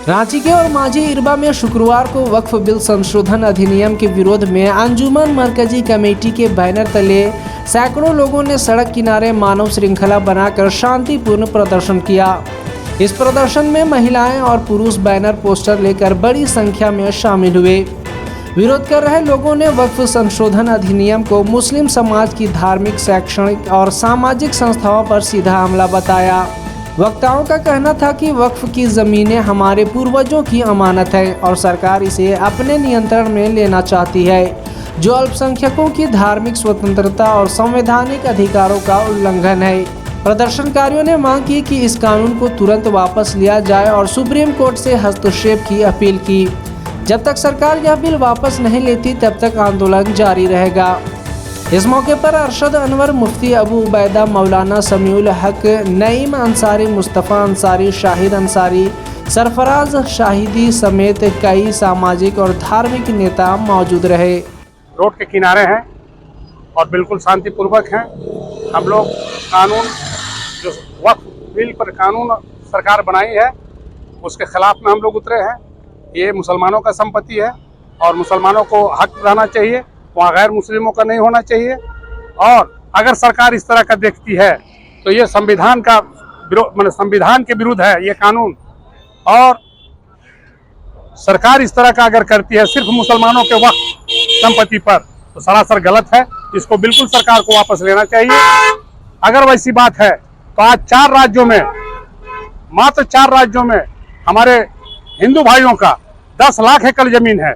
रांची के और माझी इरबा में शुक्रवार को वक्फ बिल संशोधन अधिनियम के विरोध में अंजुमन मरकजी कमेटी के बैनर तले सैकड़ों लोगों ने सड़क किनारे मानव श्रृंखला बनाकर शांतिपूर्ण प्रदर्शन किया। इस प्रदर्शन में महिलाएं और पुरुष बैनर पोस्टर लेकर बड़ी संख्या में शामिल हुए। विरोध कर रहे लोगों ने वक्फ संशोधन अधिनियम को मुस्लिम समाज की धार्मिक, शैक्षणिक और सामाजिक संस्थाओं पर सीधा हमला बताया। वक्ताओं का कहना था कि वक्फ की ज़मीनें हमारे पूर्वजों की अमानत है और सरकार इसे अपने नियंत्रण में लेना चाहती है, जो अल्पसंख्यकों की धार्मिक स्वतंत्रता और संवैधानिक अधिकारों का उल्लंघन है। प्रदर्शनकारियों ने मांग की कि इस कानून को तुरंत वापस लिया जाए और सुप्रीम कोर्ट से हस्तक्षेप की अपील की। जब तक सरकार यह बिल वापस नहीं लेती तब तक आंदोलन जारी रहेगा। इस मौके पर अरशद अनवर, मुफ्ती अबू उबैदा, मौलाना समीउल हक, नईम अंसारी, मुस्तफ़ा अंसारी, शाहिद अंसारी, सरफराज शाहिदी समेत कई सामाजिक और धार्मिक नेता मौजूद रहे। रोड के किनारे हैं और बिल्कुल शांतिपूर्वक हैं। हम लोग कानून, जो वक्फ बिल पर कानून सरकार बनाई है, उसके खिलाफ में हम लोग उतरे हैं। ये मुसलमानों का संपत्ति है और मुसलमानों को हक रहना चाहिए, वहाँ गैर मुस्लिमों का नहीं होना चाहिए। और अगर सरकार इस तरह का देखती है तो ये संविधान का विरोध, संविधान के विरुद्ध है ये कानून। और सरकार इस तरह का अगर करती है सिर्फ मुसलमानों के वक्फ संपत्ति पर तो सरासर गलत है। इसको बिल्कुल सरकार को वापस लेना चाहिए। अगर वैसी बात है तो आज 4 राज्यों में, मात्र 4 राज्यों में हमारे हिंदू भाइयों का 10 लाख एकड़ जमीन है,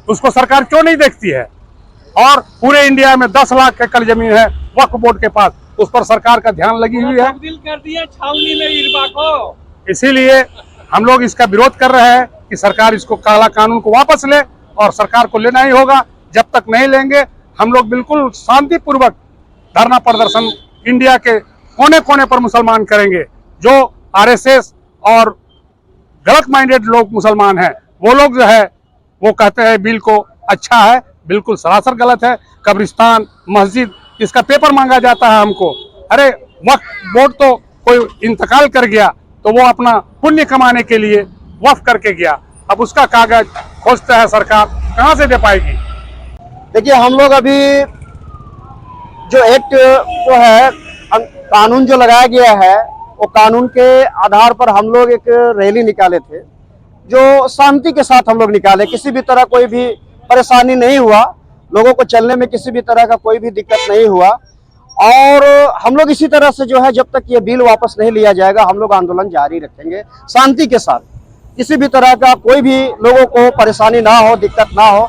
उसको सरकार क्यों नहीं देखती है? और पूरे इंडिया में 10 लाख एकड़ जमीन है वक्फ बोर्ड के पास, उस पर सरकार का ध्यान लगी हुई है। तब्दील कर दिया छावनी में इरबा को। इसीलिए हम लोग इसका विरोध कर रहे हैं कि सरकार इसको काला कानून को वापस ले, और सरकार को लेना ही होगा। जब तक नहीं लेंगे हम लोग बिल्कुल शांतिपूर्वक धरना प्रदर्शन इंडिया के कोने कोने पर मुसलमान करेंगे। जो आरएसएस और गलत माइंडेड लोग मुसलमान हैं, वो लोग जो है वो कहते हैं बिल को अच्छा है, बिल्कुल सरासर गलत है। कब्रिस्तान, मस्जिद, इसका पेपर मांगा जाता है हमको। अरे वक्फ बोर्ड तो कोई इंतकाल कर गया तो वो अपना पुण्य कमाने के लिए वक्फ करके गया, अब उसका कागज खोजता है सरकार, कहाँ से दे पाएगी? देखिए, हम लोग अभी जो एक्ट जो है, कानून जो लगाया गया है, वो कानून के आधार पर हम लोग एक रैली निकाले थे, जो शांति के साथ हम लोग निकाले। किसी भी तरह कोई भी परेशानी नहीं हुआ, लोगों को चलने में किसी भी तरह का कोई भी दिक्कत नहीं हुआ। और हम लोग इसी तरह से जो है, जब तक ये बिल वापस नहीं लिया जाएगा, हम लोग आंदोलन जारी रखेंगे शांति के साथ। किसी भी तरह का कोई भी लोगों को परेशानी ना हो, दिक्कत ना हो,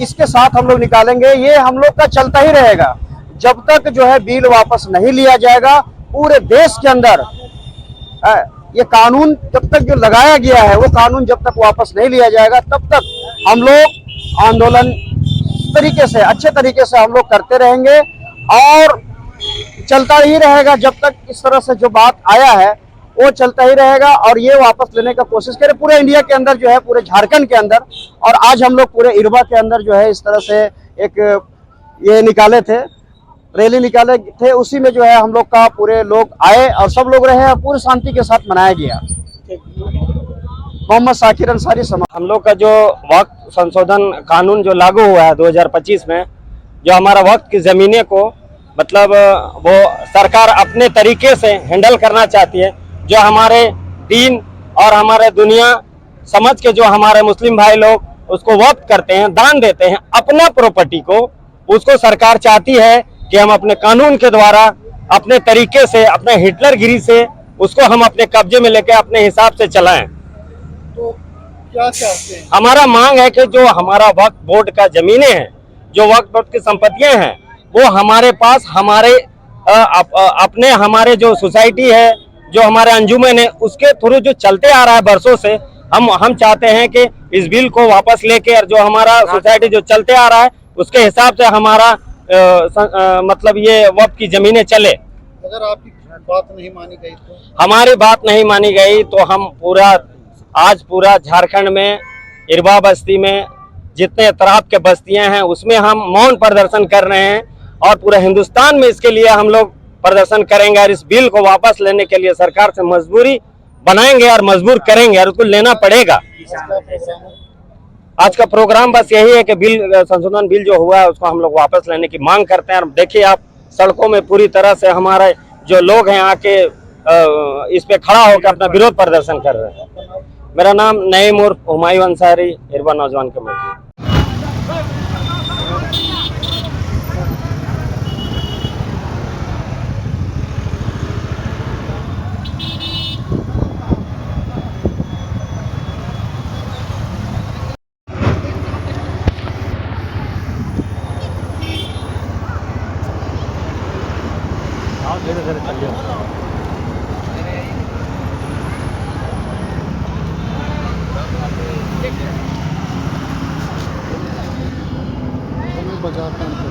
इसके साथ हम लोग निकालेंगे। ये हम लोग का चलता ही रहेगा जब तक जो है बिल वापस नहीं लिया जाएगा। पूरे देश के अंदर ये कानून जब तक जो लगाया गया है, वो कानून जब तक वापस नहीं लिया जाएगा, तब तक हम लोग आंदोलन तरीके से, अच्छे तरीके से हम लोग करते रहेंगे और चलता ही रहेगा। जब तक इस तरह से जो बात आया है वो चलता ही रहेगा और ये वापस लेने का कोशिश करें पूरे इंडिया के अंदर जो है, पूरे झारखंड के अंदर। और आज हम लोग पूरे इरबा के अंदर जो है इस तरह से एक ये निकाले थे, रैली निकाले थे, उसी में जो है हम लोग का पूरे लोग आए और सब लोग रहे और पूरी शांति के साथ मनाया गया। मोहम्मद साकिर अंसारी हम लोग का जो वक्फ संशोधन कानून जो लागू हुआ है 2025 में, जो हमारा वक्फ की ज़मीनें को मतलब वो सरकार अपने तरीके से हैंडल करना चाहती है। जो हमारे दीन और हमारे दुनिया समझ के जो हमारे मुस्लिम भाई लोग उसको वक्फ करते हैं, दान देते हैं अपना प्रॉपर्टी को, उसको सरकार चाहती है कि हम अपने कानून के द्वारा, अपने तरीके से, अपने हिटलरगिरी से उसको हम अपने कब्जे में लेके अपने हिसाब से चलाएं। तो क्या चाहते हैं? हमारा मांग है कि जो हमारा वक्फ बोर्ड का जमीनें हैं, जो वक्फ बोर्ड की संपत्तियां हैं, वो हमारे पास, हमारे अपने हमारे जो सोसाइटी है, जो हमारे अंजुमन है, उसके थ्रू जो चलते आ रहा है बरसों से, हम चाहते हैं कि इस बिल को वापस लेके और जो हमारा सोसाइटी जो चलते आ रहा है उसके हिसाब से हमारा मतलब ये वक्फ की जमीनें चले। अगर आपकी बात नहीं मानी गई तो? हमारी बात नहीं मानी गई तो हम आज पूरा झारखंड में, इरबा बस्ती में जितने तरह के बस्तियां हैं उसमें हम मौन प्रदर्शन कर रहे हैं और पूरे हिंदुस्तान में इसके लिए हम लोग प्रदर्शन करेंगे। और इस बिल को वापस लेने के लिए सरकार से मजबूरी बनाएंगे और मजबूर करेंगे और उसको लेना पड़ेगा। आज का प्रोग्राम बस यही है कि बिल संशोधन बिल जो हुआ है उसको हम लोग वापस लेने की मांग करते हैं। और देखिए आप सड़कों में पूरी तरह से हमारे जो लोग हैं आके इस पे खड़ा होकर अपना विरोध प्रदर्शन कर रहे हैं। मेरा नाम नईम उर्फ हुमायूं अंसारी, इरबा नौजवान कमेटी। बाजार